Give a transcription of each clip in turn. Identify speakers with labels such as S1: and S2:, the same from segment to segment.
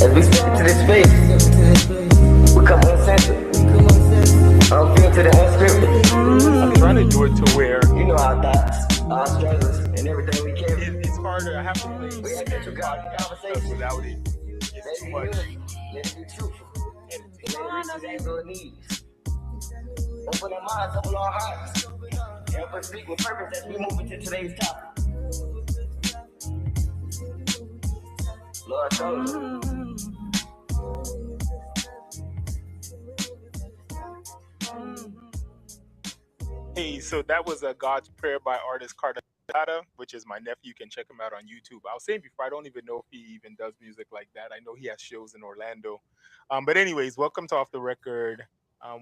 S1: As we step into this space, we come uncensored, unfiltered and
S2: I'm
S1: unscripted.
S2: trying to do it to where
S1: You know our thoughts, our struggles, and everything we carry.
S2: it's harder. I have to play
S1: We have
S2: every
S1: to God
S2: podcast because
S1: conversation.
S2: without it,
S1: Let
S2: it's
S1: it
S2: too
S1: be
S2: much
S1: unity. Let it be truthful.
S2: editing.
S1: And let it reach these Anglo needs. Open our minds, open our hearts. Help us speak with purpose as we move into today's topic. Lord, show us.
S2: Hey, so that was a God's Prayer by artist Carter, which is my nephew. You can check him out on YouTube. I was saying before, I don't even know if he even does music like that. I know he has shows in Orlando. But anyways, welcome to Off the Record,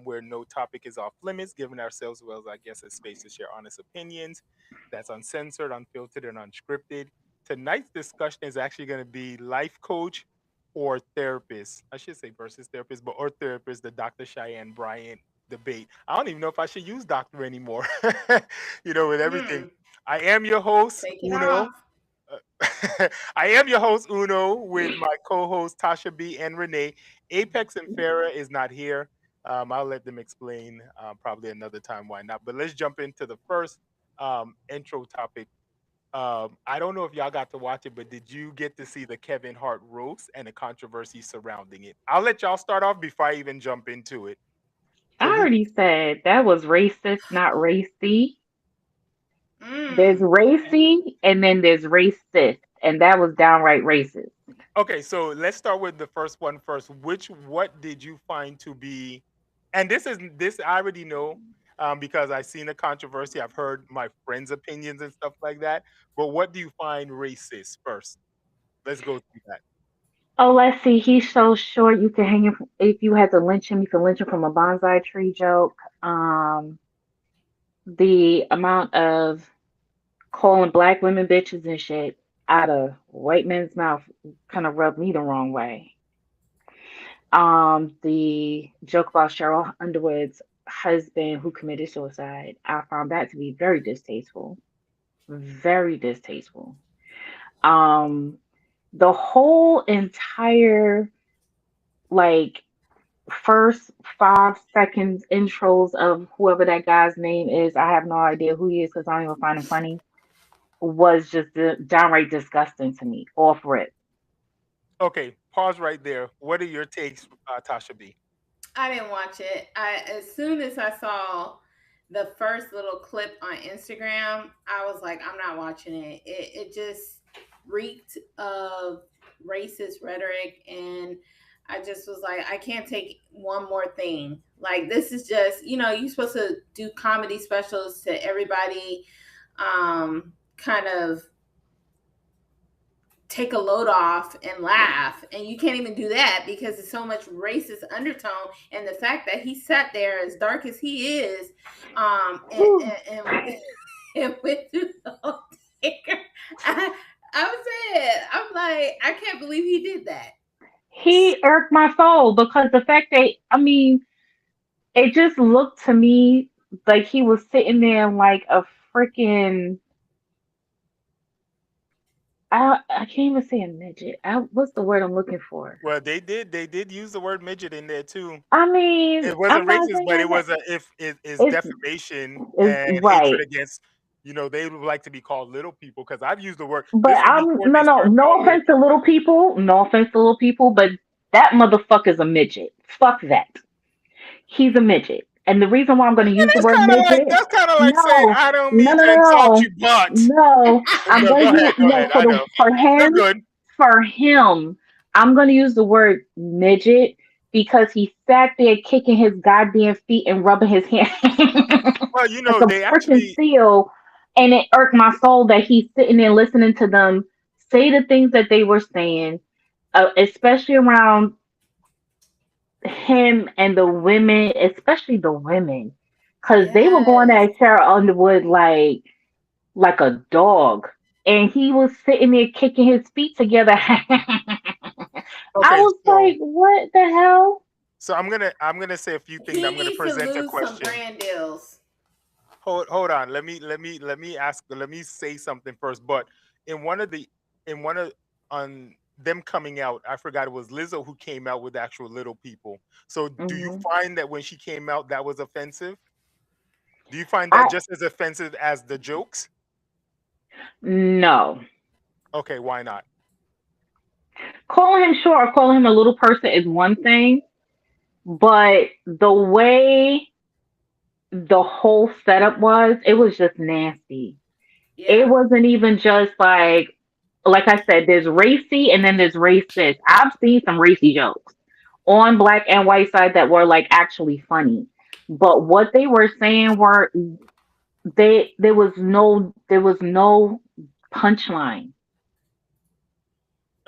S2: where no topic is off limits, giving ourselves, well, I guess, a space to share honest opinions that's uncensored, unfiltered, and unscripted. Tonight's discussion is actually going to be life coach or therapist. I should say versus therapist, but or therapist, the Dr. Cheyenne Bryant debate. I don't even know if I should use doctor anymore. With everything. I am your host,
S3: Take it
S2: Uno.
S3: off.
S2: I am your host, Uno, with my co-host Tasha B and Renee. Apex and Farah is not here. I'll let them explain probably another time why not. But let's jump into the first intro topic. I don't know if y'all got to watch it, but did you get to see the Kevin Hart roast and the controversy surrounding it? I'll let y'all start off before I even jump into it.
S4: I
S2: So who
S4: already said that was racist, not racy. There's
S3: Mm.
S4: racy and then there's racist, and that was downright racist.
S2: Okay, so let's start with the first one first. What did you find to be, and this I already know, because I've seen the controversy. I've heard my friends' opinions and stuff like that. But what do you find racist first? Let's go through that.
S4: Oh, let's see. He's so short. You can hang him. If you had to lynch him, you can lynch him from a bonsai tree joke. The amount of calling black women bitches and shit out of white men's mouth kind of rubbed me the wrong way. The joke about Cheryl Underwood's husband who committed suicide, I found that to be very distasteful. Very distasteful. Um, the whole entire like first 5 seconds intros of whoever that guy's name is, I have no idea who he is because I don't even find him funny, was just downright disgusting to me. Off rip.
S2: Okay, pause right there. What are your takes, Tasha B?
S3: I didn't watch it. As soon as I saw the first little clip on Instagram, I was like, I'm not watching it. It just reeked of racist rhetoric, and I just was like, I can't take one more thing. Like, this is just, you're supposed to do comedy specials to everybody, kind of take a load off and laugh, and you can't even do that because there's so much racist undertone, and the fact that he sat there as dark as he is, and went through the whole thing. I'm like, I can't believe he did that.
S4: He irked my soul because the fact that, I mean, it just looked to me like he was sitting there like a freaking, I can't even say a midget. What's the word I'm looking for?
S2: Well, they did use the word midget in there too.
S4: I mean,
S2: It
S4: I'm
S2: wasn't
S4: not
S2: racist, but it
S4: saying that
S2: was a if it is
S4: it's,
S2: defamation
S4: it's
S2: and hatred
S4: right.
S2: against. They would like to be called little people because I've used the word.
S4: But
S2: This was
S4: I'm
S2: before
S4: no,
S2: they
S4: no,
S2: started
S4: no
S2: calling it.
S4: offense to little people, no offense to little people, but that motherfucker's a midget. Fuck that. He's a midget. And the reason why I'm going to use the
S2: That's
S4: word
S2: kind of like
S4: midget,
S2: that's kind of like saying
S4: no,
S2: I don't
S4: no,
S2: mean
S4: no,
S2: to insult
S4: no,
S2: you, but
S4: no. I'm
S2: go,
S4: going
S2: go
S4: to use
S2: ahead, go ahead. I know
S4: for
S2: you're
S4: him,
S2: good.
S4: for him. I'm going to use the word midget because he sat there kicking his goddamn feet and rubbing his hand
S2: Well,
S4: like a
S2: they
S4: freaking
S2: actually
S4: seal, and it irked my soul that he's sitting there listening to them say the things that they were saying, especially around him and the women, especially the women, because they were going
S3: Yes.
S4: at Sarah Underwood like a dog, and he was sitting there kicking his feet together. I
S2: okay.
S4: was like, what the hell?
S2: So I'm gonna say a few things.
S3: He
S2: I'm gonna
S3: needs to
S2: present a
S3: lose some
S2: question.
S3: brand deals.
S2: Hold on. Let me say something first. But in one of the in one of on them coming out. I forgot it was Lizzo who came out with actual Little People. So do you
S4: Hmm.
S2: find that when she came out that was offensive? Do you find
S4: I
S2: that just as offensive as the jokes?
S4: No.
S2: Okay, why not?
S4: Calling him short or calling him a little person is one thing, but the way the whole setup was, it was just nasty. It
S3: Yeah.
S4: wasn't even just like I said, there's racy and then there's racist. I've seen some racy jokes on black and white side that were like actually funny. But what they were saying were there was no punchline.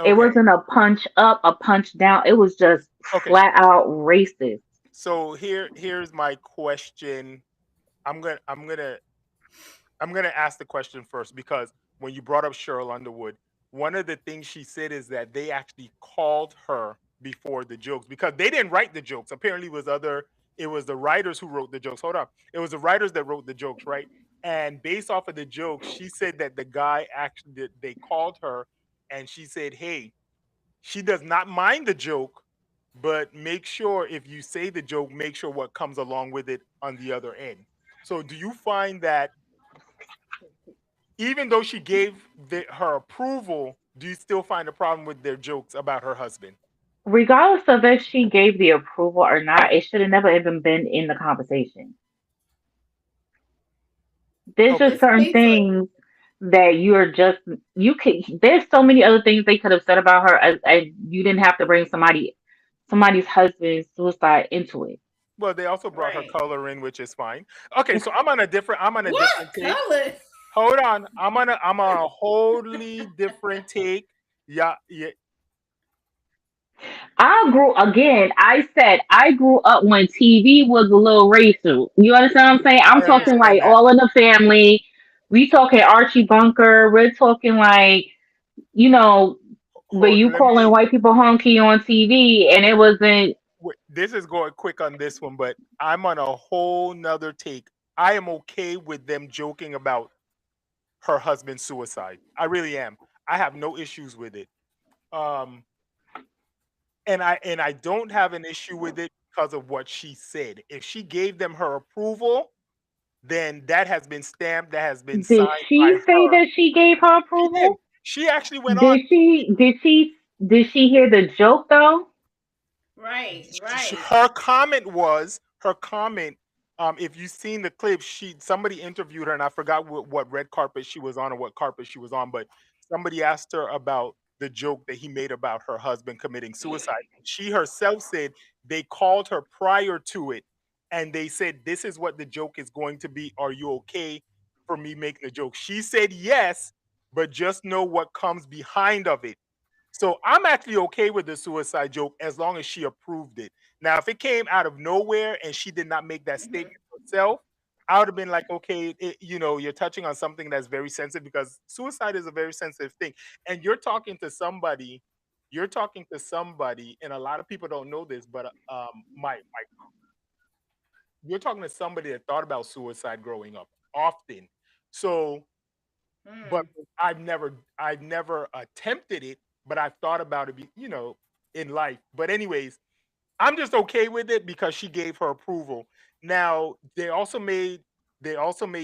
S4: It
S2: Okay.
S4: wasn't a punch up, a punch down. It was just
S2: Okay.
S4: flat out racist.
S2: So here's my question. I'm gonna I'm gonna I'm gonna ask the question first because when you brought up Cheryl Underwood, one of the things she said is that they actually called her before the jokes because they didn't write the jokes. Apparently, it was the writers who wrote the jokes. Hold on, it was the writers that wrote the jokes, right? And based off of the jokes, she said that the guy actually they called her, and she said, "Hey, she does not mind the joke, but make sure if you say the joke, make sure what comes along with it on the other end." So, do you find that even though she gave her approval, do you still find a problem with their jokes about her husband?
S4: Regardless of if she gave the approval or not, it should have never even been in the conversation. There's
S2: Okay.
S4: just
S3: It's
S4: certain
S3: tasteless.
S4: things that you could there's so many other things they could have said about her as you didn't have to bring somebody's husband's suicide into it.
S2: Well, they also brought her
S3: Right.
S2: color in, which is fine. Okay, so I'm on a
S3: What
S2: different take.
S3: color?
S2: Hold on. I'm on a wholly different take. Yeah, yeah.
S4: I said I grew up when TV was a little racial. You understand what I'm saying? I'm
S2: I
S4: talking
S2: understand
S4: like
S2: that.
S4: All in the Family. We talking Archie Bunker. We're talking like, you know, but
S2: Hold
S4: you
S2: let
S4: calling
S2: me
S4: white people honky on TV and it wasn't.
S2: this is going quick on this one, but I'm on a whole nother take. I am okay with them joking about her husband's suicide. I really am. I have no issues with it. Um, and I don't have an issue with it because of what she said. If she gave them her approval, then that has been stamped, that has been
S4: Did
S2: signed by
S4: she say
S2: her.
S4: that she gave her
S2: She did.
S4: approval?
S2: She actually went on.
S4: Did she hear the joke though?
S3: Right, right.
S2: Her comment was her comment. If you've seen the clip, somebody interviewed her, and I forgot what red carpet she was on or what carpet she was on, but somebody asked her about the joke that he made about her husband committing suicide. She herself said they called her prior to it, and they said, "This is what the joke is going to be. Are you okay for me making the joke?" She said yes, but just know what comes behind of it. So I'm actually okay with the suicide joke as long as she approved it. Now, if it came out of nowhere and she did not make that
S3: Mhm.
S2: statement herself, I would have been like, okay, you're touching on something that's very sensitive because suicide is a very sensitive thing. And you're talking to somebody, and a lot of people don't know this, but you're talking to somebody that thought about suicide growing up often. So but
S3: Mm.
S2: I've never attempted it, but I've thought about it, in life. But anyways, I'm just okay with it because she gave her approval. Now, they also made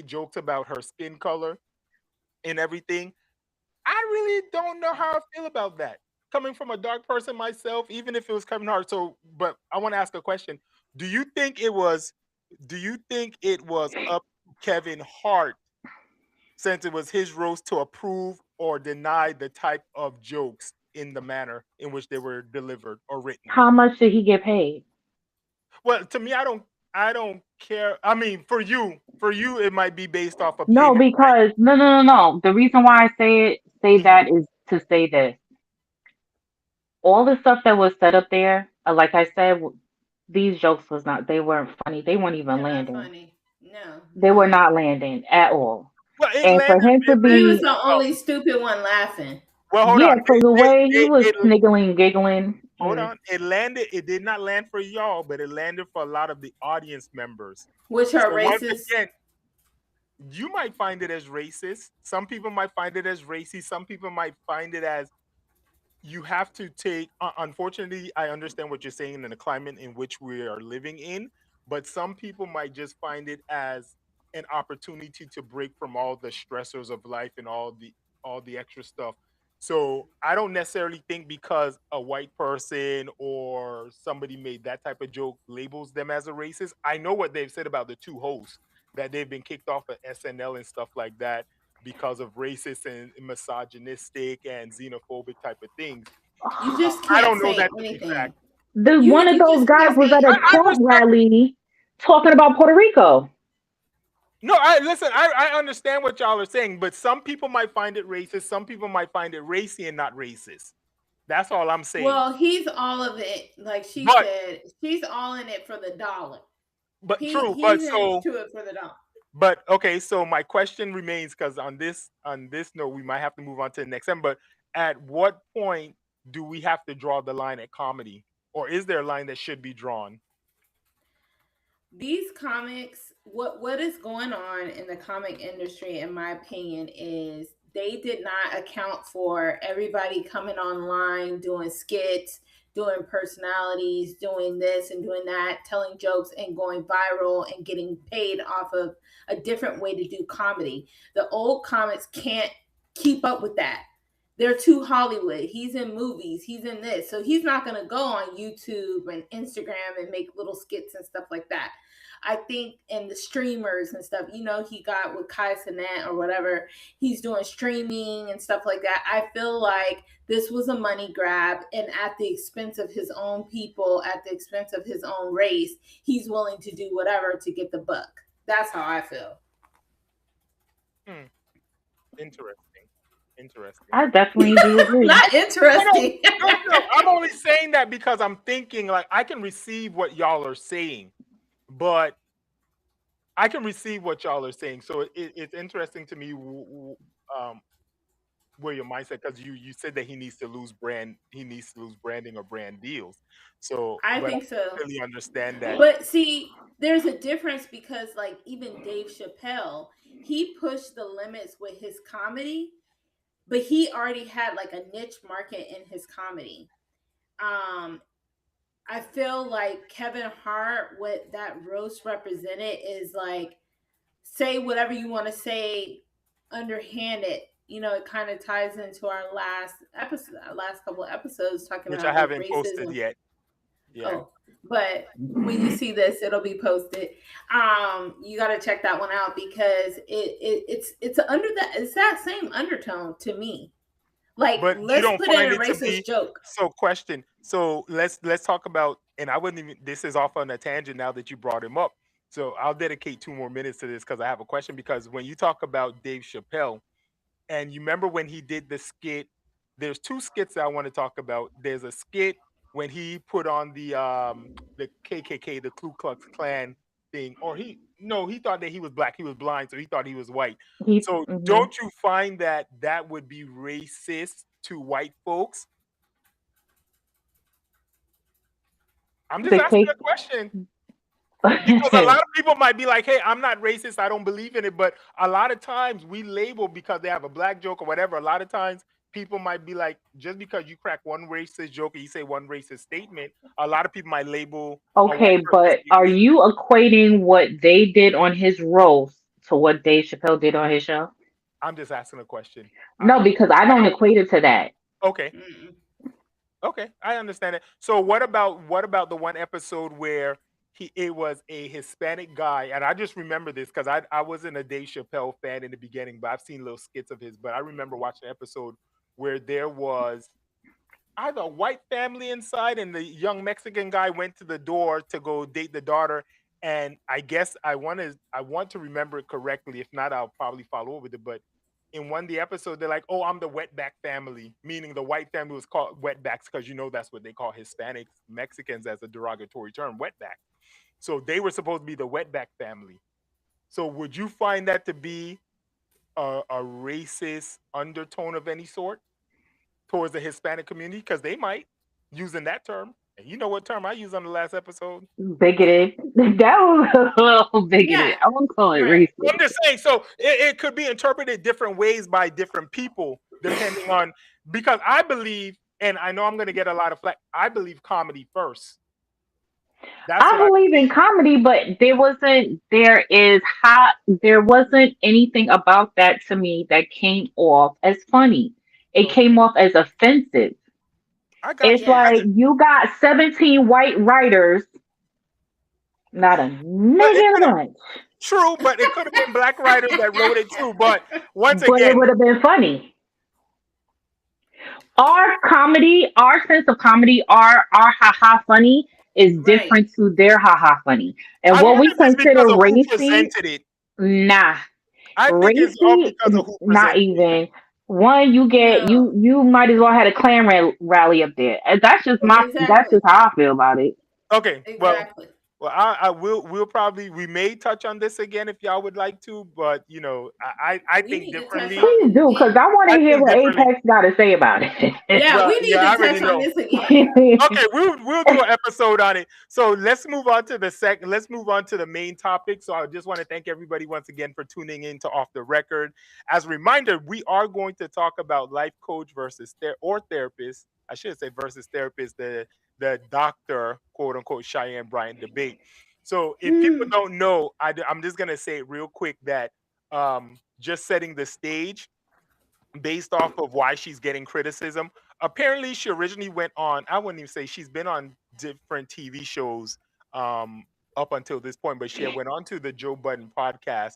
S2: jokes about her skin color and everything. I really don't know how I feel about that. Coming from a dark person myself, even if it was Kevin Hart. So, but I want to ask a question. Do you think it was do you think it was up to Kevin Hart since it was his roast to approve or deny the type of jokes in the manner in which they were delivered or written?
S4: How much did he get paid?
S2: Well, to me, I don't care. I mean, for you, it might be based off of
S4: No,
S2: payment, right?
S4: because no. The reason why I say
S2: Mhm.
S4: that is to say this. All the stuff that was set up there, like I said, these jokes was not. They weren't funny. They weren't even
S3: They're not
S4: landing.
S3: funny. No,
S4: They were
S3: no.
S4: not landing at all.
S2: Well, it
S4: And for
S2: landed.
S4: him to
S2: It
S3: He
S2: landed
S3: was
S4: be,
S3: the
S2: well.
S3: only stupid one laughing.
S2: Well, hold
S4: yeah,
S2: on.
S4: for the way he was
S2: It
S4: sniggling, giggling.
S2: hold on. It landed. It did not land for y'all, but it landed for a lot of the audience members.
S3: Which
S2: So
S3: are
S2: once
S3: racist.
S2: again, you might find it as racist. Some people might find it as racy. Some people might find it as you have to take. Unfortunately, I understand what you're saying in the climate in which we are living in, but some people might just find it as an opportunity to break from all the stressors of life and all the extra stuff. So I don't necessarily think because a white person or somebody made that type of joke labels them as a racist. I know what they've said about the two hosts, that they've been kicked off of SNL and stuff like that because of racist and misogynistic and xenophobic type of things.
S3: You just
S2: I
S3: can't
S2: don't know
S3: say
S2: that to be fact.
S3: anything.
S4: One of
S3: You
S4: those
S3: just
S4: guys
S3: can't
S4: was
S3: say
S4: at a
S2: I
S4: Trump
S2: respect.
S4: rally talking about Puerto Rico.
S2: No, I listen. I understand what y'all are saying, but some people might find it racist. Some people might find it racy and not racist. That's all I'm saying.
S3: Well, he's all of it. Like she
S2: But
S3: said, she's all in it for the dollar.
S2: true.
S3: He's into it for the dollar.
S2: But okay. So my question remains, because on this note, we might have to move on to the next one. But at what point do we have to draw the line at comedy, or is there a line that should be drawn?
S3: These comics, what is going on in the comic industry, in my opinion, is they did not account for everybody coming online doing skits, doing personalities, doing this and doing that, telling jokes and going viral and getting paid off of a different way to do comedy. The old comics can't keep up with that. They're too Hollywood. He's in movies, he's in this. So he's not going to go on YouTube and Instagram and make little skits and stuff like that. I think in the streamers and stuff, he got with Kai Cenat or whatever, he's doing streaming and stuff like that. I feel like this was a money grab, and at the expense of his own people, at the expense of his own race, he's willing to do whatever to get the buck. That's how I feel.
S2: Interesting. Interesting.
S4: I definitely do agree.
S3: Not interesting.
S2: No, I'm only saying that because I'm thinking, like, I can receive what y'all are saying, but I can receive what y'all are saying. So it's interesting to me where your mindset, because you said that he needs to lose branding or brand deals. So,
S3: I
S2: but I
S3: think so.
S2: really understand that.
S3: But see, there's a difference because, like, even Dave Chappelle, he pushed the limits with his comedy, but he already had like a niche market in his comedy. I feel like Kevin Hart, what that roast represented is like, say whatever you want to say, underhanded. It kind of ties into our last couple of episodes talking
S2: Which
S3: about
S2: I haven't
S3: racism.
S2: posted yet. Yeah.
S3: Oh, but when you see this, it'll be posted. You got to check that one out because it's under that, it's that same undertone to me. Like,
S2: But you
S3: let's
S2: don't
S3: put in
S2: find
S3: a
S2: it to
S3: racist
S2: be
S3: joke.
S2: so. Question. So let's talk about, and I wouldn't even. This is off on a tangent now that you brought him up. So I'll dedicate 2 more minutes to this because I have a question. Because when you talk about Dave Chappelle, and you remember when he did the skit, there's 2 skits that I want to talk about. There's a skit when he put on the KKK, the Ku Klux Klan thing, or he thought that he was black. He was blind, so he thought he was white. So don't you find that that would be racist to white folks? I'm just asking a question. Because a lot of people might be like, hey, I'm not racist, I don't believe in it. But a lot of times we label because they have a black joke or whatever. A lot of times people might be like, just because you crack one racist joke or you say one racist statement, a lot of people might label.
S4: Okay, but are you equating what they did on his roast to what Dave Chappelle did on his show?
S2: I'm just asking a question.
S4: No, because I don't equate it to that.
S2: Okay. Okay, I understand it. So what about the one episode where it was a Hispanic guy, and I just remember this because I wasn't a Dave Chappelle fan in the beginning, but I've seen little skits of his. But I remember watching an episode where there was either a white family inside, and the young Mexican guy went to the door to go date the daughter. And I guess I want to remember it correctly. If not, I'll probably follow up with it. But in one of the episodes, they're like, "Oh, I'm the wetback family," meaning the white family was called wetbacks because that's what they call Hispanics, Mexicans as a derogatory term, wetback. So they were supposed to be the wetback family. So would you find that to be a racist undertone of any sort towards the Hispanic community? Because they might, using that term. And you know what term I used on the last episode?
S4: Bigoted. That was a little bigoted.
S3: Yeah.
S4: I won't call it
S2: Right.
S4: racist.
S2: I'm just saying, so it could be interpreted different ways by different people, depending on, because I believe and I know I'm going to get a lot of flack. I believe comedy first. That's
S4: I
S2: what I
S4: believe in comedy, but there wasn't anything about that to me that came off as funny. It
S2: okay.
S4: came off as offensive.
S2: I got
S4: It's
S2: you. I
S3: Yeah.
S4: like
S2: just,
S4: you got 17 white writers, not a
S2: but it
S4: nigga in
S2: could have
S4: bunch,
S2: true, but it could have been black writers that wrote it too. But once
S4: but it
S2: again,
S4: would have been funny. Our sense of comedy, our haha funny is
S3: Right.
S4: different to their haha funny. And
S2: I
S4: what
S2: wonder
S4: we
S2: if it's because
S4: consider
S2: of who
S4: racy,
S2: presented it.
S4: nah.
S2: I think it's all
S4: Racy,
S2: because of who
S4: not
S2: presented it.
S4: even. One,
S3: No.
S4: you might as well had a clan rally up there. And that's
S3: Exactly.
S4: just how I feel about it.
S2: Okay,
S3: Exactly.
S2: well, I will. We'll probably we may touch on this again if y'all would like to, but you know, I
S3: We
S2: think
S3: need to touch
S2: differently.
S3: on
S4: Please
S3: this
S4: do, because
S3: again.
S4: I want
S2: I
S4: to hear
S2: think
S4: what
S2: differently.
S4: Apex got to say about it.
S3: Yeah,
S2: Well,
S3: we need
S2: yeah, I
S3: to
S2: already
S3: touch on
S2: know.
S3: this again.
S2: Okay, we'll do an episode on it. So let's move on to the second. Let's move on to the main topic. So I just want to thank everybody once again for tuning in to Off the Record. As a reminder, we are going to talk about life coach versus therapist. I should say versus therapist. The doctor, quote unquote, Cheyenne Bryant debate. So if people
S3: Hmm.
S2: don't know, I'm just gonna say it real quick that just setting the stage based off of why she's getting criticism. Apparently, she originally went on, I wouldn't even say she's been on different TV shows um, up until this point, but she had went on to the Joe Budden podcast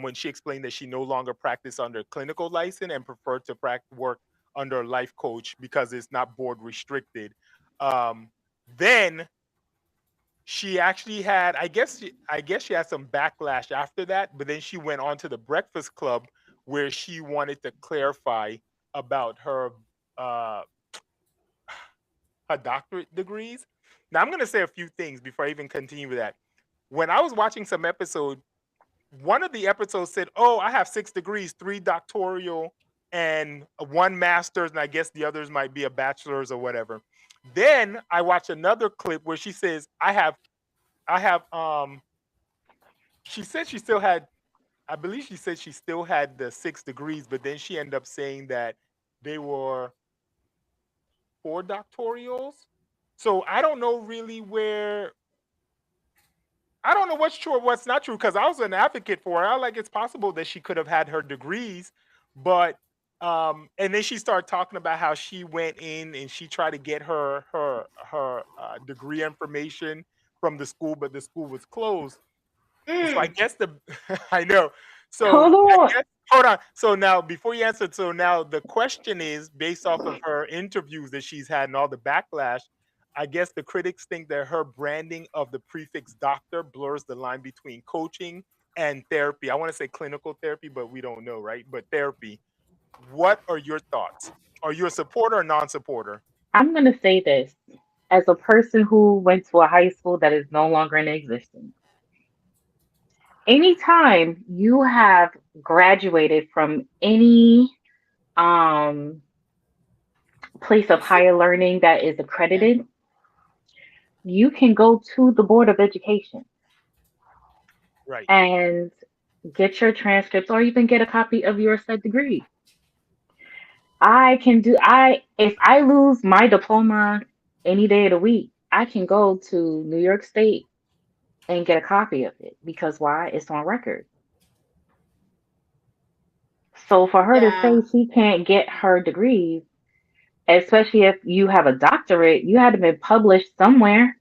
S2: when she explained that she no longer practiced under clinical license and preferred to work under a life coach because it's not board restricted. Um, then she actually had, I guess she had some backlash after that, but then she went on to the Breakfast Club where she wanted to clarify about uh her doctorate degrees. Now I'm going to say a few things before I even continue with that. When I was watching some episode, one of the episodes said, "Oh, I have 6 degrees, 3 doctoral and one master's, and I guess the others might be a bachelor's or whatever." Then I watched another clip where she says, I have she said she still had, I believe she said she still had the 6 degrees, but then she ended up saying that they were 4 doctorals. So I don't know really where, I don't know what's true or what's not true because I was an advocate for her. I like it's possible that she could have had her degrees, but and then she started talking about how she went in and she tried to get her degree information from the school, but the school was closed. So I
S3: Mm.
S2: guess the I know. So
S4: Hold
S2: I
S4: on.
S2: guess hold on. So now before you answer, so now the question is based off of her interviews that she's had and all the backlash. I guess the critics think that her branding of the prefix doctor blurs the line between coaching and therapy. I want to say clinical therapy, but we don't know, right? But therapy. What are your thoughts? Are you a supporter or non-supporter?
S4: I'm going to say this as a person who went to a high school that is no longer in existence. Anytime you have graduated from any um, place of
S3: Institute.
S4: higher learning that is
S3: Yeah.
S4: accredited, you can go to the Board of Education
S2: Right.
S4: and get your transcripts or even get a copy of your said degree. If I lose my diploma any day of the week, I can go to New York State and get a copy of it because why? It's on record. So for her to
S3: Yeah.
S4: say she can't get her degrees, especially if you have a doctorate, you had to be published somewhere.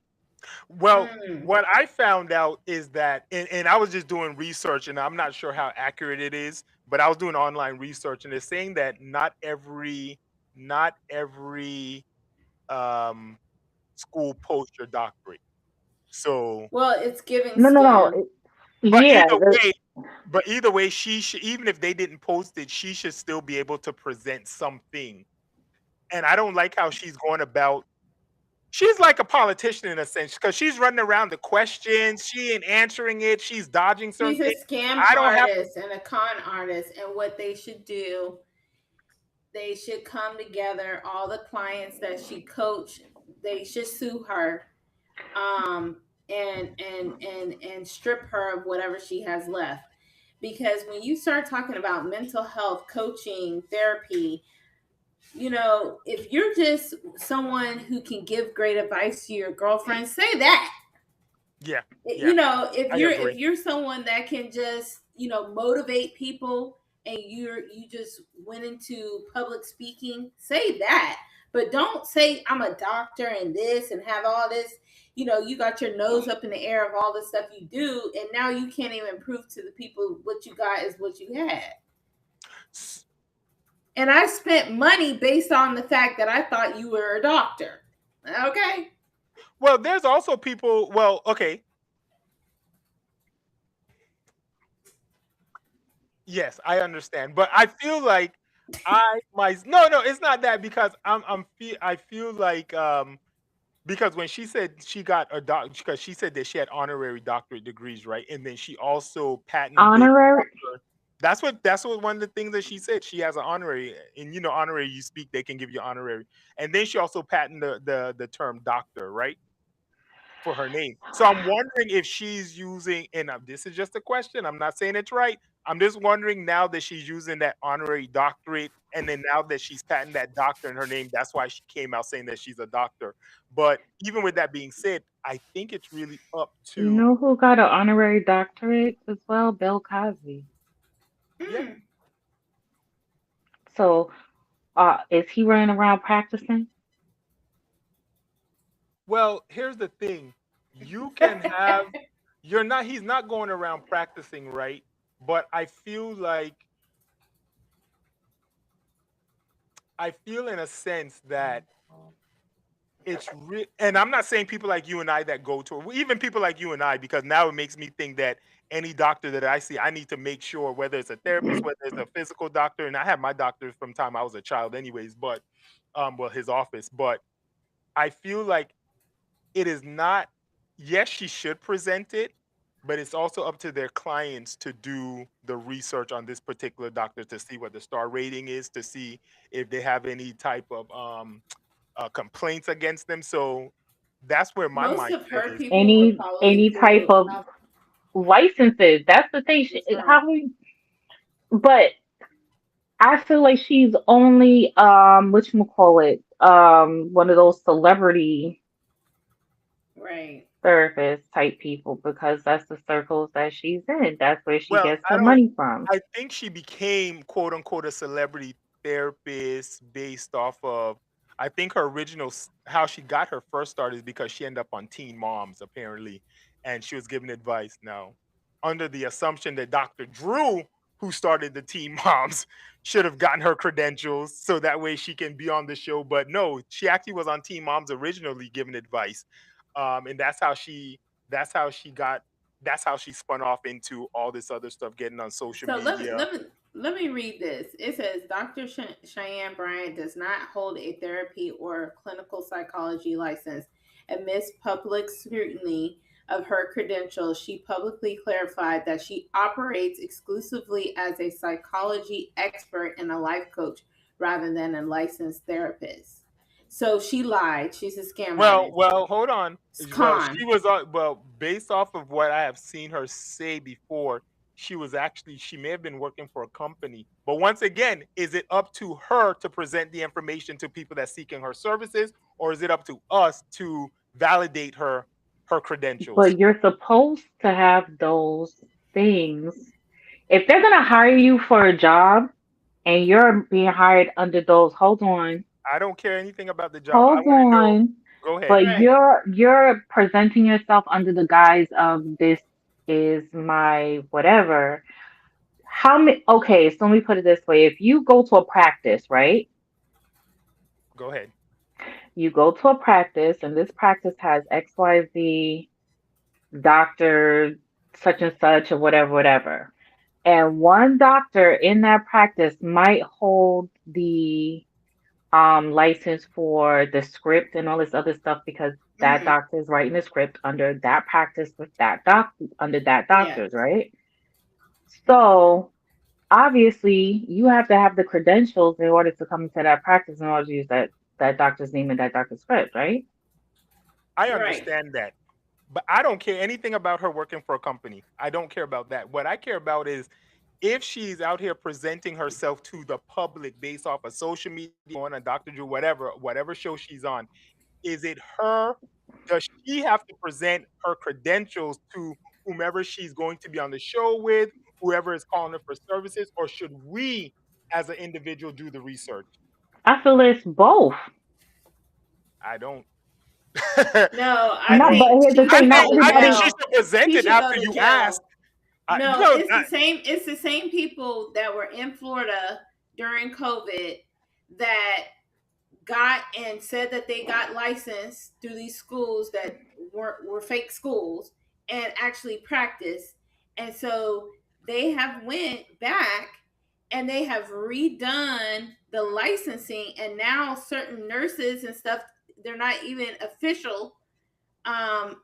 S2: Well,
S3: Mm.
S2: what I found out is that, and I was just doing research, and I'm not sure how accurate it is, but I was doing online research, and it's saying that not every um, school posts your doctorate. So,
S3: Well, it's giving
S4: No, no, no.
S3: STEM.
S2: but
S4: Yeah,
S2: either way, she should, even if they didn't post it, she should still be able to present something. And I don't like how she's going about. She's like a politician in a sense because she's running around the questions. She ain't answering it. She's dodging certain
S3: She's a
S2: things.
S3: scam
S2: I don't have.
S3: artist and a con artist. And what they should do, they should come together. All the clients that she coached, they should sue her, and strip her of whatever she has left. Because when you start talking about mental health, coaching, therapy, You know, if you're just someone who can give great advice to your girlfriend, say that.
S2: Yeah.
S3: You know, if
S2: I
S3: you're
S2: agree.
S3: someone that can just, you know, motivate people, and you just went into public speaking, say that. But don't say I'm a doctor and this and have all this, you know, you got your nose up in the air of all the stuff you do, and now you can't even prove to the people what you got is what you had. And I spent money based on the fact that I thought you were a doctor. Okay.
S2: Well, there's also people. Well, okay. Yes, I understand, but I feel like no, it's not that because I feel like because when she said she got a because she said that she had honorary doctorate degrees, right? And then she also patented
S4: Honorary.
S2: that's what one of the things that she said. She has an honorary, and you know, honorary you speak, they can give you honorary. And then she also patented the term doctor, right? For her name. So I'm wondering if she's using, and this is just a question. I'm not saying it's right. I'm just wondering now that she's using that honorary doctorate, and then now that she's patented that doctor in her name, that's why she came out saying that she's a doctor. But even with that being said, I think it's really up
S4: You
S2: to
S4: know who got an honorary doctorate as well? Bill Cosby.
S2: yeah.
S3: Mm.
S4: So, is he running around practicing?
S2: Well, here's the thing. You can have you're not he's not going around practicing, right? But I feel in a sense that and I'm not saying people like you and I that go to even people like you and I, because now it makes me think that any doctor that I see, I need to make sure whether it's a therapist, whether it's a physical doctor, and I have my doctor from time I was a child anyways, but well, his office. But I feel like it is not, yes, she should present it, but it's also up to their clients to do the research on this particular doctor to see what the star rating is, to see if they have any type of complaints against them. So that's where my
S3: Most of
S2: mindset
S3: her
S2: is.
S3: people would probably
S4: Any type
S3: do
S4: of licenses. That's the thing.
S3: right.
S4: How we, but I feel like she's only call it one of those celebrity
S3: Right.
S4: therapist type people because that's the circles that she's in. That's where she
S2: Well,
S4: gets her money from.
S2: I think she became quote unquote a celebrity therapist based off of, I think her original, how she got her first start is because she ended up on Teen Moms apparently, and she was giving advice now under the assumption that Dr. Drew, who started the Teen Moms, should have gotten her credentials so that way she can be on the show. But no, she actually was on Teen Moms originally giving advice, and that's how she got that's how she spun off into all this other stuff, getting on social
S3: So
S2: media.
S3: let me read this. It says Dr. Cheyenne Bryant does not hold a therapy or clinical psychology license. Amidst public scrutiny of her credentials, she publicly clarified that she operates exclusively as a psychology expert and a life coach rather than a licensed therapist. So she lied. She's a scam
S2: Well,
S3: artist.
S2: hold on.
S3: It's
S2: Well,
S3: con.
S2: she was based off of what I have seen her say before. She may have been working for a company, but once again, is it up to her to present the information to people that seeking her services, or is it up to us to validate her credentials?
S4: But you're supposed to have those things. If they're gonna hire you for a job and you're being hired under those,
S2: I don't care anything about the job. I
S4: hold
S2: want to know.
S4: on.
S2: Go ahead.
S4: But
S3: Right.
S4: you're presenting yourself under the guise of this is my whatever. How many? Okay, so let me put it this way: if you go to a practice, right?
S2: Go ahead.
S4: You go to a practice, and this practice has XYZ doctor, such and such, or whatever, whatever. And one doctor in that practice might hold the license for the script and all this other stuff because that
S3: Mm-hmm.
S4: doctor is writing the script under that practice with that under that
S3: Yes.
S4: doctor's, right? So obviously you have to have the credentials in order to come into that practice in order to use that doctor's name and that doctor's script, right?
S2: I
S3: Right.
S2: understand that. But I don't care anything about her working for a company. I don't care about that. What I care about is if she's out here presenting herself to the public based off of social media, on a Dr. Drew, whatever show she's on, is it her? Does she have to present her credentials to whomever she's going to be on the show with, whoever is calling her for services, or should we, as an individual, do the research?
S4: I feel it's both.
S2: I don't.
S3: No,
S2: I
S3: I
S4: No,
S2: don't.
S4: but
S3: think
S4: here's the
S3: she
S2: I
S4: thing.
S3: should
S4: Not
S3: go
S2: think
S3: to
S2: I think
S4: everybody.
S2: she
S3: jail.
S2: should present
S3: She
S2: it
S3: should go
S2: after
S3: to
S2: you ask.
S3: jail. No,
S2: No,
S3: it's the same. It's the same people that were in Florida during COVID that got and said that they got licensed through these schools that were fake schools and actually practiced. And so they have went back and they have redone the licensing, and now certain nurses and stuff, they're not even official um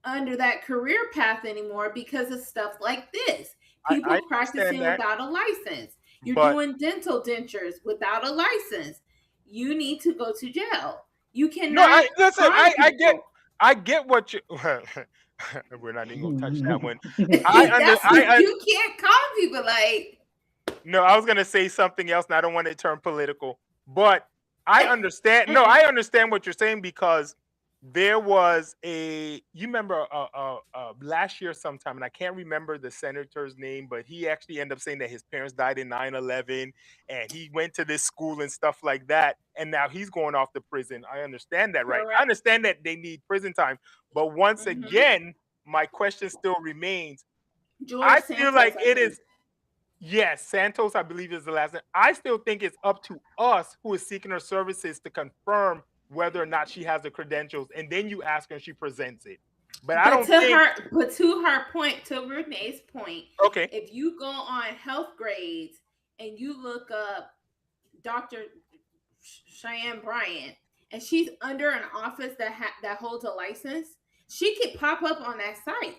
S3: under that career path anymore because of stuff like this.
S2: I
S3: People
S2: understand
S3: practicing
S2: that,
S3: without a license. You're
S2: but
S3: doing dental dentures without a license. You need to go to jail. You
S2: no,
S3: cannot
S2: listen.
S3: harm
S2: I
S3: people.
S2: get what you. We're not even gonna touch that one.
S3: That's you can't calm people like
S2: No, I was gonna say something else, and I don't want to turn political. But I understand. No, I understand what you're saying because there was you remember last year sometime, and I can't remember the senator's name, but he actually ended up saying that his parents died in 9/11, and he went to this school and stuff like that, and now he's going off to prison. I understand that, right? I
S3: correct.
S2: understand that they need prison time, but once
S3: Hmm.
S2: again, my question still remains.
S3: George
S2: I feel like
S3: Santos, I
S2: it
S3: think.
S2: is. Yes, Santos, I believe, is the last name. I still think it's up to us who is seeking her services to confirm whether or not she has the credentials, and then you ask her and she presents it. But I don't think.
S3: But to her point, to Renee's point,
S2: Okay,
S3: if you go on health grades and you look up Dr. Cheyenne Bryant, and she's under an office that holds a license, she could pop up on that site.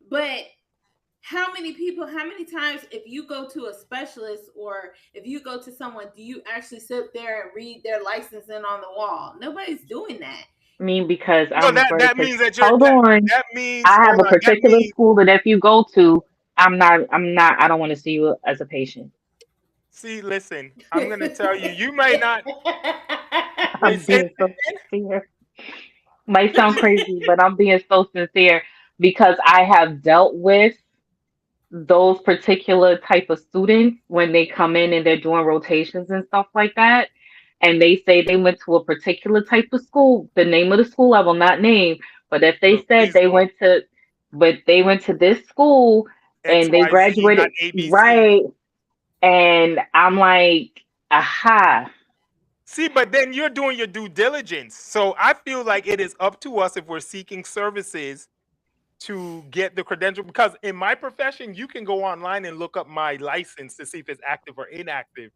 S3: But how many people, how many times, if you go to a specialist or if you go to someone, do you actually sit there and read their license in on the wall? Nobody's doing that.
S4: I mean, because
S2: no,
S4: I'm
S2: that
S4: very
S2: that means that you're
S4: hold on.
S2: that means
S4: I have
S2: hold
S4: a
S2: on. That
S4: particular
S2: means
S4: school that if you go to, I don't want to see you as a patient.
S2: see, listen, I'm gonna tell you, you might not wait.
S4: I'm
S2: Say
S4: being so sincere. Might sound crazy, but I'm being so sincere because I have dealt with those particular type of students when they come in and they're doing rotations and stuff like that. And they say they went to a particular type of school, the name of the school I will not name, but if they
S2: no,
S4: said
S2: please don't.
S4: they went to this school and they
S2: XYZ, not
S4: graduated
S2: ABC.
S4: right, and I'm like, aha.
S2: See, but then you're doing your due diligence. So I feel like it is up to us if we're seeking services to get the credential because in my profession you can go online and look up my license to see if it's active or inactive.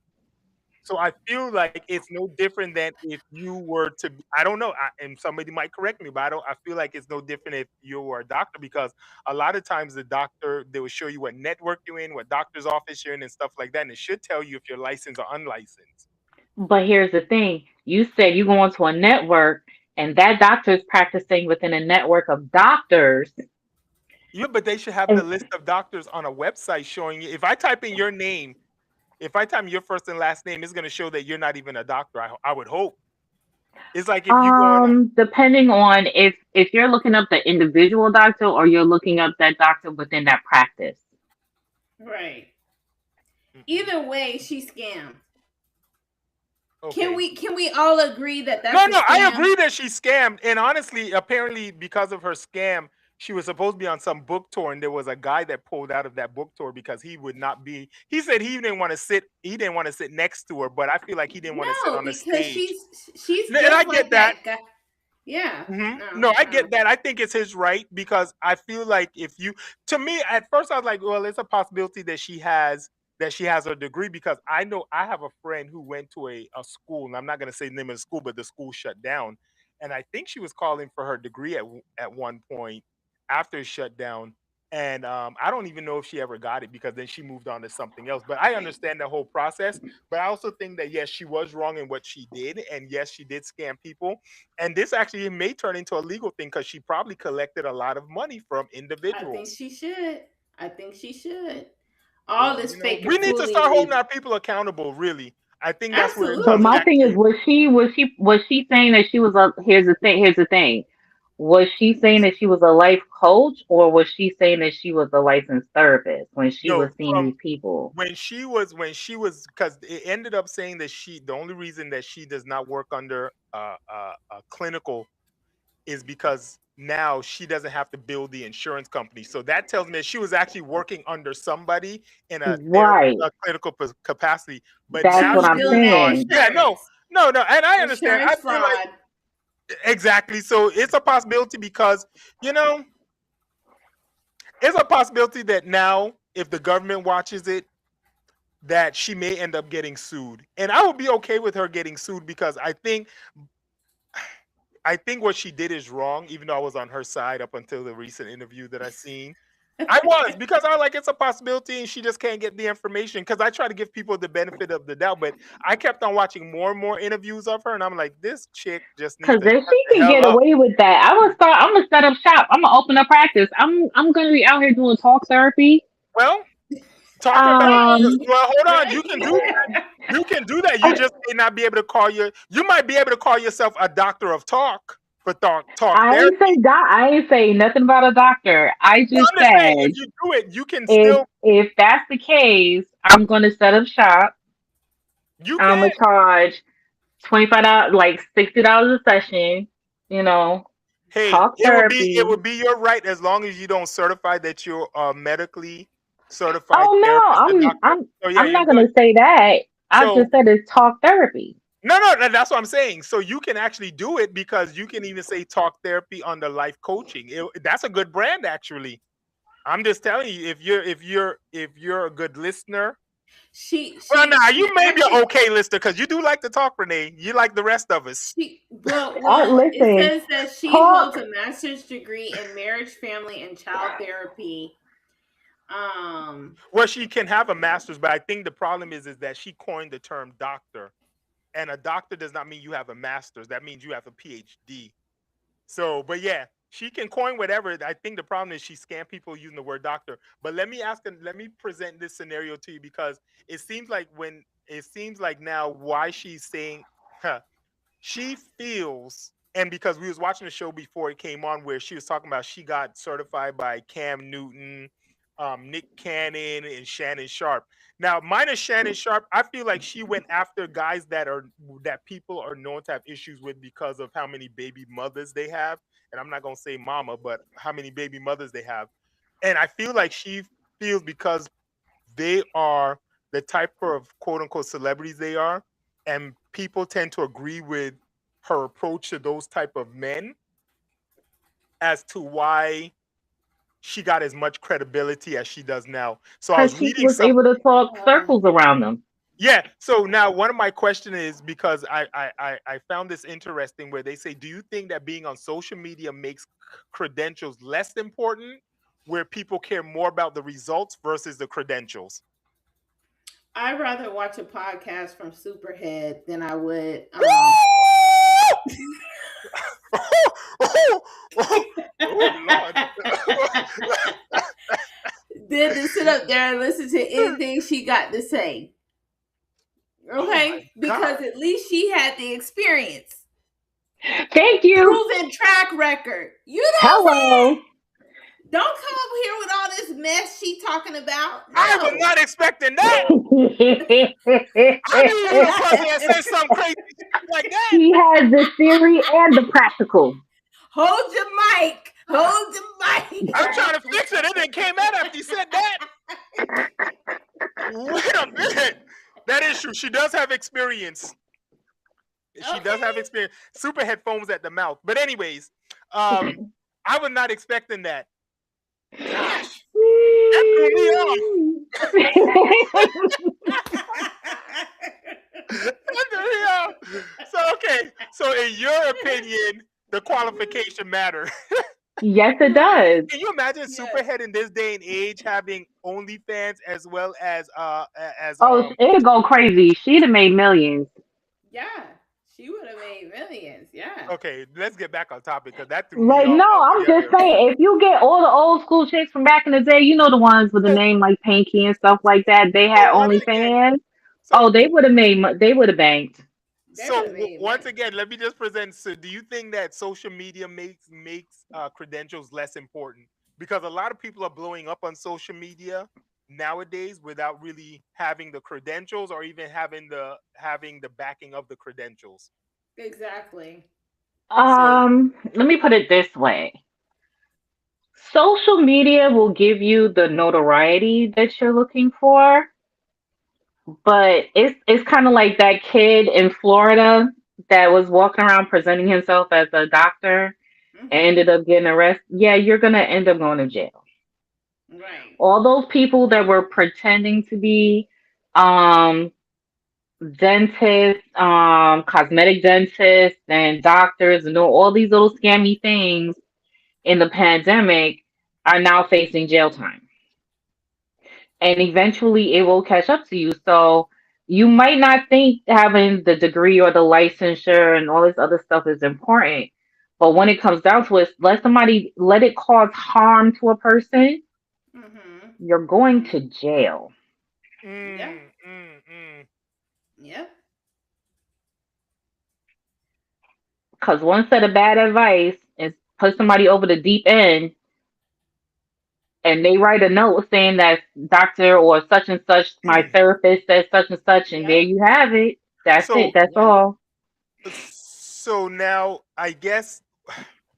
S2: So I feel like it's no different than if you were to I don't know, and somebody might correct me, but I feel like it's no different if you were a doctor because a lot of times the doctor they will show you what network you're in, what doctor's office you're in and stuff like that, and it should tell you if you're licensed or unlicensed.
S4: But here's the thing. You said you go onto a network and that doctor is practicing within a network of doctors.
S2: Yeah, but they should have the
S4: And
S2: list of doctors on a website showing you if I type in your name, if I type in your first and last name, it's gonna show that you're not even a doctor. I would hope. It's like if you go on
S4: depending on if you're looking up the individual doctor or you're looking up that doctor within that practice.
S3: Right.
S2: Mm-mm.
S3: Either way, she scammed.
S2: Okay.
S3: Can we all agree that
S2: No,
S3: that's a
S2: no, I
S3: scam?
S2: agree that she scammed. And honestly, apparently because of her scam, she was supposed to be on some book tour, and there was a guy that pulled out of that book tour because he would not be. He said he didn't want to sit next to her, but I feel like he didn't want to sit
S3: No,
S2: on the
S3: because
S2: stage.
S3: she's
S2: And I
S3: just
S2: get
S3: like
S2: that.
S3: that guy. Yeah.
S2: No, I
S3: No.
S2: get that. I think it's his right because I feel like if you, to me, at first I was like, well, it's a possibility that she has a degree because I know I have a friend who went to a school, and I'm not going to say the name of the school, but the school shut down, and I think she was calling for her degree at one point after it shut down, and I don't even know if she ever got it because then she moved on to something else. But I understand the whole process. But I also think that yes, she was wrong in what she did, and yes, she did scam people and this actually may turn into a legal thing because she probably collected a lot of money from
S3: I think
S2: individuals.
S3: she should. I think she should. all this fake
S2: we
S3: and
S2: need to
S3: foolery.
S2: start holding our people accountable. Really, I think that's where.
S4: But my thing is,
S2: Exactly.
S4: was she saying that she was a? Here's the thing. Was she saying that she was a life coach, or was she saying that she was a licensed therapist when she was
S2: No,
S4: seeing these people?
S2: when she was, because it ended up saying that the only reason that she does not work under a clinical is because now she doesn't have to bill the insurance company. So that tells me that she was actually working under somebody in a
S4: Right.
S2: clinical capacity. But
S4: That's
S2: now
S4: what
S2: she's
S4: I'm
S2: moving on.
S4: saying.
S2: Yeah, no, and I understand. I
S3: Insurance
S2: feel like
S3: fraud.
S2: exactly. So it's a possibility because it's a possibility that now if the government watches it, that she may end up getting sued. And I would be okay with her getting sued because I think what she did is wrong, even though I was on her side up until the recent interview that I seen. I was, because I was like, it's a possibility and she just can't get the information, because I try to give people the benefit of the doubt, but I kept on watching more and more interviews of her and I'm like, this chick just needs
S4: Because
S2: to
S4: if
S2: shut
S4: she
S2: the
S4: can
S2: hell
S4: get
S2: up.
S4: away with that, I'm gonna set up shop. I'm gonna open a practice. I'm gonna be out here doing talk therapy.
S2: Well, talk about hold on, you can do that. You can do that. You just may not be able to you might be able to call yourself a doctor of talk for talk
S4: I
S2: therapy.
S4: I ain't say nothing about a doctor. I
S2: Well,
S4: just
S2: I'm just saying,
S4: said
S2: if you do it, you can
S4: if
S2: still
S4: that's the case, I'm gonna set up shop.
S2: you
S4: I'm
S2: can.
S4: gonna charge $25, like $60 a session. You know,
S2: Hey,
S4: talk
S2: it
S4: therapy.
S2: would be your right as long as you don't certify that you're medically certified
S4: Oh
S2: therapist or
S4: no,
S2: doctor. So yeah,
S4: I'm
S2: you're
S4: not
S2: good.
S4: gonna say that. I
S2: So
S4: just said it's talk therapy.
S2: no, that's what I'm saying. So you can actually do it because you can even say talk therapy under life coaching. That's a good brand, actually. I'm just telling you, if you're a good listener. Well, nah, you may be an okay listener because you do like to talk, Renee. You like the rest of us.
S3: It
S4: Listen,
S3: says that she
S4: talk.
S3: holds a master's degree in marriage, family, and child therapy.
S2: Well, she can have a master's, but I think the problem is that she coined the term doctor, and a doctor does not mean you have a master's. That means you have a PhD. So, but yeah, she can coin whatever. I think the problem is she scam people using the word doctor. But let me present this scenario to you, because it seems like now why she's saying, she feels, and because we was watching the show before it came on where she was talking about she got certified by Cam Newton, Nick Cannon, and Shannon Sharp. Now, minus Shannon Sharp, I feel like she went after guys that people are known to have issues with because of how many baby mothers they have. And I'm not gonna say mama, but how many baby mothers they have. And I feel like she feels because they are the type of quote unquote celebrities they are, and people tend to agree with her approach to those type of men as to why she got as much credibility as she does now. So I was
S4: Because she
S2: reading
S4: was able to talk circles around them.
S2: yeah. So now one of my questions is, because I found this interesting where they say, do you think that being on social media makes credentials less important, where people care more about the results versus the credentials?
S3: I'd rather watch a podcast from Superhead than I would. Than to sit up there and listen to anything she got to say. Okay, because at least she had the experience.
S4: Thank you.
S3: Proven track record. You know
S4: Hello.
S3: what? Don't come up here with all this mess she talking about. No.
S2: I was not expecting that. I knew you would come here and say something crazy like that.
S4: She has the theory and the practical.
S3: Hold your mic. Hold the mic.
S2: I'm trying to fix it. It didn't came out after you said that. Wait a minute. That is true. She does have experience. She does have experience. Super headphones at the mouth. But anyways, I was not expecting that. Gosh, that threw me off. So okay. So in your opinion, the qualification matter.
S4: Yes, it does.
S2: Can you imagine Superhead in this day and age having OnlyFans as well as
S4: it'd go crazy. She'd have made millions.
S3: Yeah, She would have made millions. Yeah.
S2: Okay, let's get back on topic because that threw me
S4: Like,
S2: off
S4: no, I'm just
S2: altogether.
S4: saying, if you get all the old school chicks from back in the day, you know, the ones with the name like Pinky and stuff like that, they
S2: So
S4: had
S2: once again,
S4: OnlyFans.
S2: so
S4: Oh, they would have made, they would have banked.
S3: They would have made
S2: once
S3: money.
S2: again, let me just present. So, do you think that social media makes credentials less important? Because a lot of people are blowing up on social media nowadays without really having the credentials or even having the backing of the credentials.
S3: Exactly.
S2: So,
S4: Let me put it this way. Social media will give you the notoriety that you're looking for, but it's kind of like that kid in Florida that was walking around presenting himself as a doctor and
S3: Hmm.
S4: ended up getting arrested. Yeah, you're gonna end up going to jail.
S3: Right.
S4: All those people that were pretending to be um dentists, cosmetic dentists and doctors and all these little scammy things in the pandemic are now facing jail time. And eventually it will catch up to you. So you might not think having the degree or the licensure and all this other stuff is important. But when it comes down to it, let it cause harm to a person,
S3: Hmm.
S4: you're going to jail.
S3: Yeah.
S2: mm, mm, mm.
S3: Yep.
S4: Because one set of bad advice is put somebody over the deep end and they write a note saying that doctor or such and such, my therapist says such and such, and there
S3: Yep.
S4: you have it. That's it.
S2: So,
S4: That's
S3: Yep.
S4: all.
S2: so now I guess,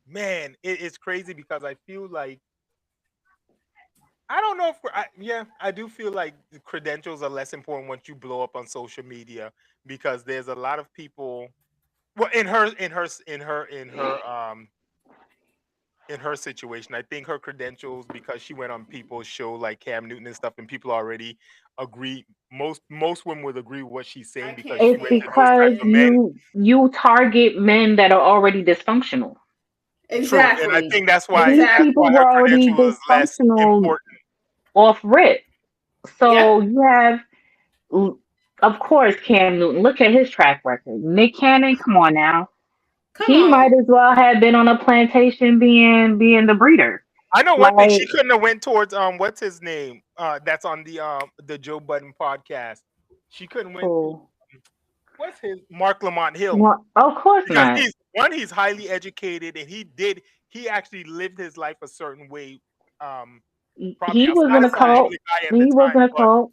S2: man, it's crazy because I feel like I don't know if yeah, I do feel like the credentials are less important once you blow up on social media because there's a lot of people. Well, in her situation, I think her credentials because she went on people's show like Cam Newton and stuff, and people already agree. Most women would agree with what she's
S3: I
S2: saying because
S3: can't
S2: she
S4: It's
S2: went to
S3: stand
S2: those
S3: that
S4: because
S2: types of
S3: shit.
S2: men.
S4: you target men that are already dysfunctional.
S2: True, and I
S3: Exactly.
S2: think that's why
S4: These
S3: Exactly.
S4: people were
S2: her
S4: already
S2: credential is less
S4: dysfunctional
S2: important.
S4: off rip.
S3: Yep.
S4: So you have, of course, Cam Newton. Look at his track record. Nick Cannon, come on now.
S3: Come
S4: He
S3: on.
S4: might as well have been on a plantation being the breeder.
S2: I know one thing. She
S4: Like,
S2: couldn't have went towards what's his name? That's on the Joe Budden podcast. She couldn't went to
S4: oh,
S2: what's his Mark Lamont Hill
S4: well, of course
S2: because
S4: not.
S2: he's highly educated and he actually lived his life a certain way. Um, Probably
S4: He was
S2: outside
S4: in
S2: of
S4: a
S2: social
S3: Right.
S4: cult.
S2: media guy at the
S4: He was
S2: time,
S4: in a
S2: but
S4: cult.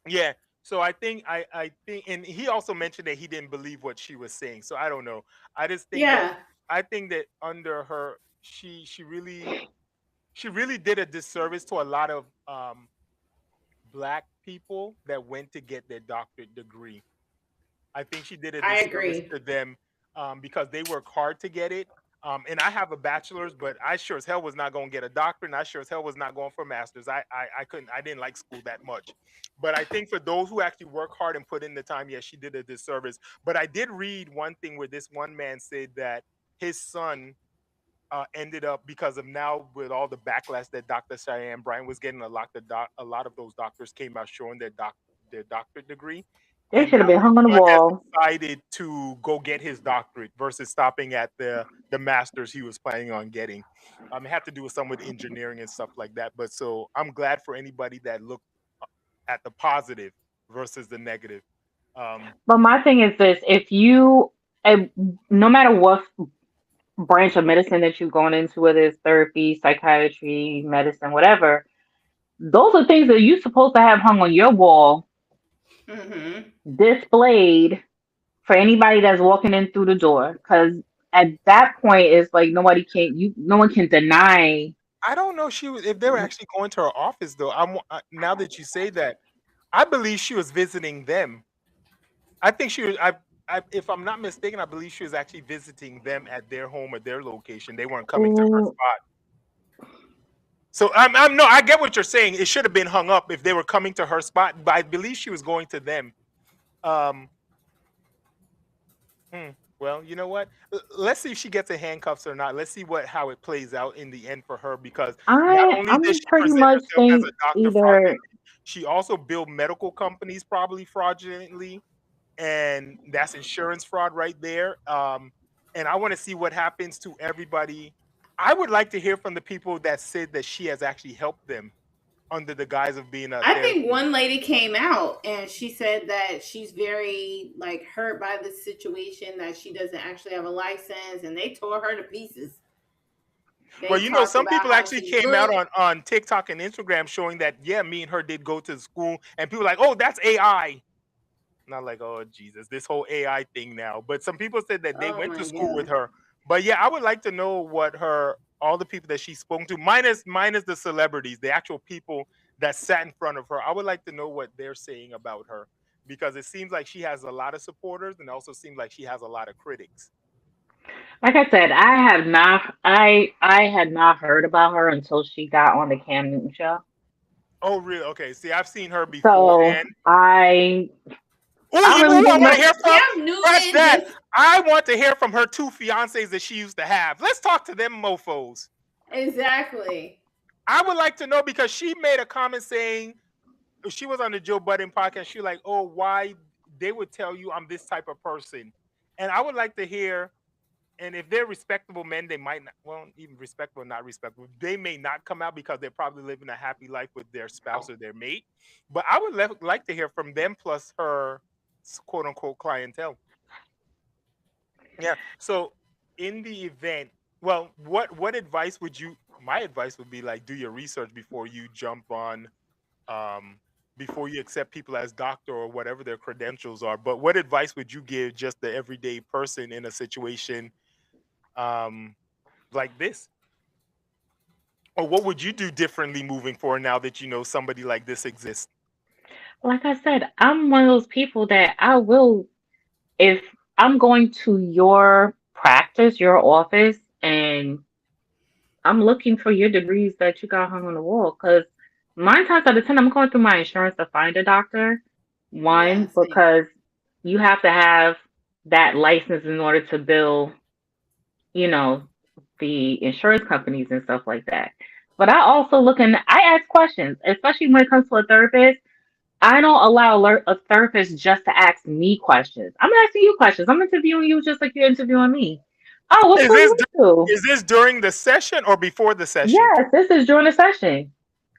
S2: yeah. So I think, and he also mentioned that he didn't believe what she was saying. So I don't know. I just think that
S3: Yeah.
S2: I think that under her, she really did a disservice to a lot of black people that went to get their doctorate degree. I think she did a
S3: I
S2: disservice
S3: agree.
S2: to them because they work hard to get it. And I have a bachelor's, but I sure as hell was not going to get a doctorate, and I sure as hell was not going for a master's. I couldn't, I didn't like school that much. But I think for those who actually work hard and put in the time, yes, she did a disservice. But I did read one thing where this one man said that his son ended up because of now with all the backlash that Dr. Cheyenne Bryant was getting, a lot of those doctors came out showing their doctorate degree,
S4: They
S2: and
S4: should have
S2: now
S4: been
S2: his
S4: hung on the
S2: son has
S4: wall.
S2: decided to go get his doctorate versus stopping at the masters he was planning on getting. It had to do with some with engineering and stuff like that. But so I'm glad for anybody that looked at the positive versus the negative. Um,
S4: But my thing is this: if you, eh, no matter what branch of medicine that you've gone into, whether it's therapy, psychiatry, medicine, whatever, those are things that you're supposed to have hung on your wall,
S3: Hmm.
S4: displayed for anybody that's walking in through the door. Because at that point, it's like no one can deny.
S2: I don't know if they were actually going to her office though. Now that you say that, I believe she was visiting them. I think she was. If I'm not mistaken, I believe she was actually visiting them at their home or their location. They weren't coming to her
S4: Mm,
S2: spot. So I'm no, I get what you're saying. It should have been hung up if they were coming to her spot, but I believe she was going to them. Um, hmm, well, you know what? Let's see if she gets the handcuffs or not. Let's see how it plays out in the end for her because not only did
S4: I'm
S2: she
S4: pretty
S2: present
S4: much
S2: herself as
S4: think
S2: a doctor
S4: either
S2: fraudulently, she also billed medical companies probably fraudulently. and that's insurance fraud right there. And I want to see what happens to everybody. I would like to hear from the people that said that she has actually helped them under the guise of being a
S3: I think
S2: therapist.
S3: one lady came out and she said that she's very like hurt by the situation, that she doesn't actually have a license, and they tore her to pieces.
S2: Well,
S3: They
S2: you know,
S3: talked
S2: some
S3: about
S2: people
S3: how
S2: actually
S3: she
S2: came out
S3: looked.
S2: on TikTok and Instagram showing that, yeah, me and her did go to school, and people were like, oh, that's AI. Not like, oh, Jesus, this whole AI thing now. But some people said that they
S3: Oh
S2: went to
S3: my
S2: school with
S3: god.
S2: her. But yeah, I would like to know what all the people that she's spoken to, minus the celebrities, the actual people that sat in front of her. I would like to know what they're saying about her, because it seems like she has a lot of supporters, and also seems like she has a lot of critics.
S4: Like I said, I had not heard about her until she got on the Cam Newton show.
S2: Oh, really? Okay. See, I've seen her
S4: So
S2: beforehand. Oh,
S4: I
S2: you know
S4: really
S2: who I
S4: didn't
S2: want to
S4: know.
S2: hear from?
S3: Cam
S2: Scratch
S3: Newton
S2: that.
S3: just
S2: I want to hear from her two fiancés that she used to have. Let's talk to them mofos.
S3: exactly.
S2: I would like to know, because she made a comment saying, she was on the Joe Budden podcast. She was like, oh, why they would tell you I'm this type of person. And I would like to hear, and if they're respectable men, they might not, well, even respectable, not respectable, they may not come out because they're probably living a happy life with their spouse or their mate. But I would like to hear from them plus her quote unquote clientele. Yeah. So in the event, well, what advice would you? My advice would be like, do your research before you jump on, um, before you accept people as doctor or whatever their credentials are. But what advice would you give just the everyday person in a situation um, like this? Or what would you do differently moving forward now that you know somebody like this exists?
S4: Like I said, I'm one of those people that I will, if I'm going to your practice, your office, and I'm looking for your degrees that you got hung on the wall, because 9 times out of 10, I'm going through my insurance to find a doctor.
S3: Yeah,
S4: One,
S3: same.
S4: because you have to have that license in order to bill, you know, the insurance companies and stuff like that. But I also I ask questions, especially when it comes to a therapist. I don't allow a therapist just to ask me questions. I'm asking you questions. I'm interviewing you just like you're interviewing me. Oh, what
S2: Is
S4: school
S2: this
S4: you went to?
S2: is this during the session or before the session?
S4: Yes, this is during the session.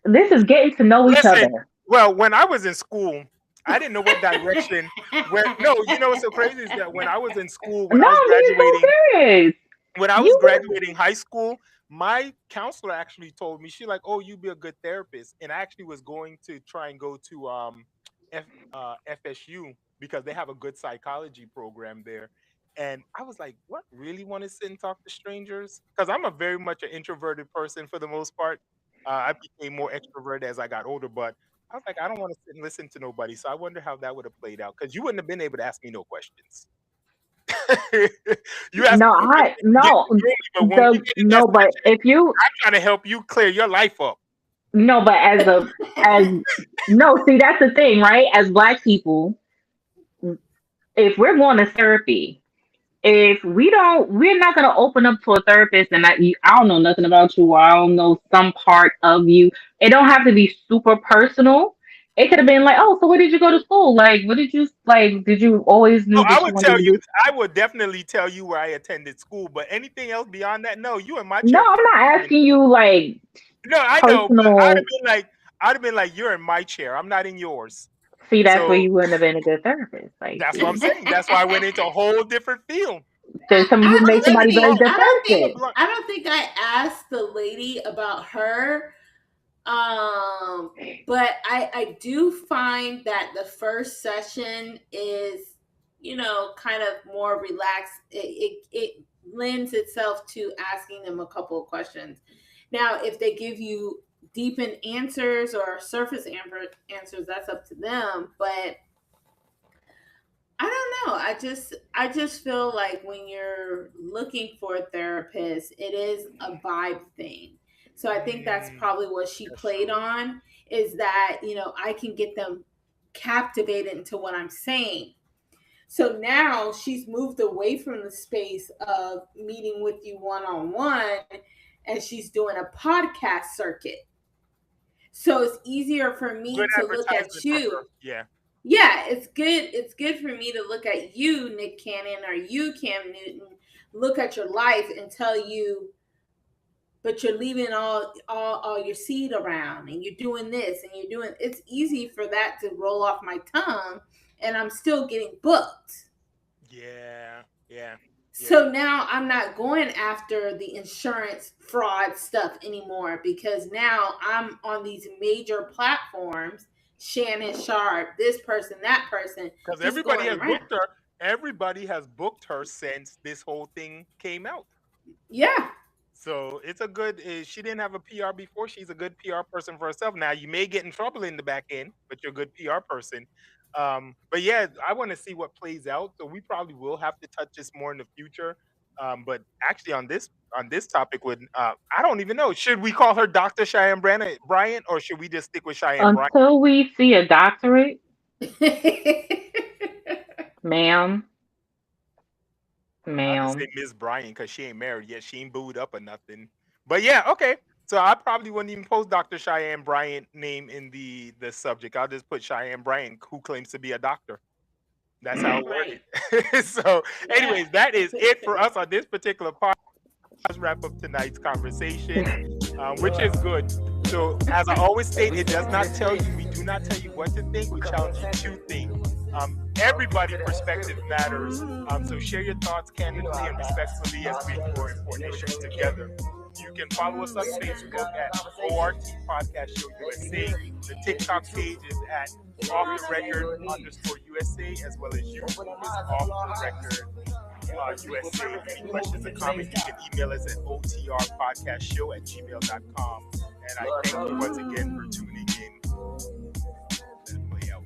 S4: This is getting to know each
S2: Listen,
S4: other.
S2: well, when I was in school, I didn't know what direction. Where no, you know what's so crazy is that when I was in school,
S4: No, I'm being so serious.
S2: when I was
S4: You
S2: graduating high school, my counselor actually told me, she like, "Oh, you'd be a good therapist," and I actually was going to try and go to F, FSU because they have a good psychology program there. And I was like, "What? Really want to sit and talk to strangers?" Because I'm a very much an introverted person for the most part. I became more extroverted as I got older, but I was like, I don't want to sit and listen to nobody. So I wonder how that would have played out, because you wouldn't have been able to ask me no questions. You ask me
S4: no,
S2: some
S4: I
S2: questions to get
S4: no
S2: to know me, but when we get in that
S4: no, but
S2: session,
S4: if you
S2: I'm trying to help you clear your life up.
S4: no, but as no, see that's the thing, right? As Black people, if we're going to therapy, if we're not going to open up to a therapist and I don't know nothing about you, or I don't know some part of you. It don't have to be super personal. It could have been like, oh, so where did you go to school? Like, what did you like? Did you always
S2: Oh,
S4: knew that you wanted to do?
S2: I would definitely tell you where I attended school, but anything else beyond that, no. You in my
S4: No,
S2: chair for
S4: I'm
S2: a
S4: not
S2: reason.
S4: asking you like
S2: No, I know, but
S4: personal.
S2: I'd have been like, you're in my chair. I'm not in yours.
S4: See, that's where
S2: So
S4: you wouldn't have been a good therapist. Like,
S2: that's what I'm
S4: see,
S2: saying. That's why I went into a whole different field.
S4: there's some you made somebody
S2: Let's
S4: very
S2: talk.
S3: Honestly,
S4: good
S2: Keep it
S4: therapist.
S2: blunt.
S3: I don't think I asked the lady about her. But I do find that the first session is, kind of more relaxed. It lends itself to asking them a couple of questions. Now, if they give you deepened answers or surface answers, that's up to them. But I don't know. I just feel like when you're looking for a therapist, it is a vibe thing. So I think that's
S2: Mm,
S3: probably what she
S2: that's
S3: played
S2: true.
S3: on, is that, I can get them captivated into what I'm saying. So now she's moved away from the space of meeting with you one on one, and she's doing a podcast circuit. So it's easier for
S2: Good
S3: me to look at
S2: advertisement for
S3: you.
S2: her. Yeah.
S3: yeah, it's good. It's good for me to look at you, Nick Cannon, or you, Cam Newton, look at your life and tell you, but you're leaving all your seed around and you're doing this and you're doing. It's easy for that to roll off my tongue, and I'm still getting booked.
S2: Yeah.
S3: So now I'm not going after the insurance fraud stuff anymore because now I'm on these major platforms. Shannon Sharp, this person, that person,
S2: Because
S3: just
S2: everybody
S3: going
S2: has
S3: around.
S2: booked her. Everybody has booked her since this whole thing came out.
S3: Yeah.
S2: So it's a good. She didn't have a PR before. She's a good PR person for herself. Now you may get in trouble in the back end, but you're a good PR person. But yeah, I want to see what plays out. So we probably will have to touch this more in the future. But actually, on this topic, with I don't even know. Should we call her Dr. Cheyenne Bryant, or should we just stick with Cheyenne Bryant?
S4: Until we see a doctorate, ma'am.
S2: I just say Miss Bryant because she ain't married yet. She ain't booed up or nothing. But yeah, okay. So I probably wouldn't even post Dr. Cheyenne Bryant name in the subject. I'll just put Cheyenne Bryant, who claims to be a doctor. That's how it works. So, anyways, that is it for us on this particular podcast. Let's wrap up tonight's conversation, which is good. So, as I always state, it does not tell you. We do not tell you what to think. We challenge you to think. Everybody's perspective matters. So share your thoughts candidly and respectfully as we explore important issues together. You can follow us on Facebook at ORT Podcast Show USA. The TikTok page is at Off the Record _USA, as well as YouTube is Off the Record USA. Any questions or comments, you can email us at otrpodcastshow@gmail.com. And I thank you once again for tuning in. Let it play out.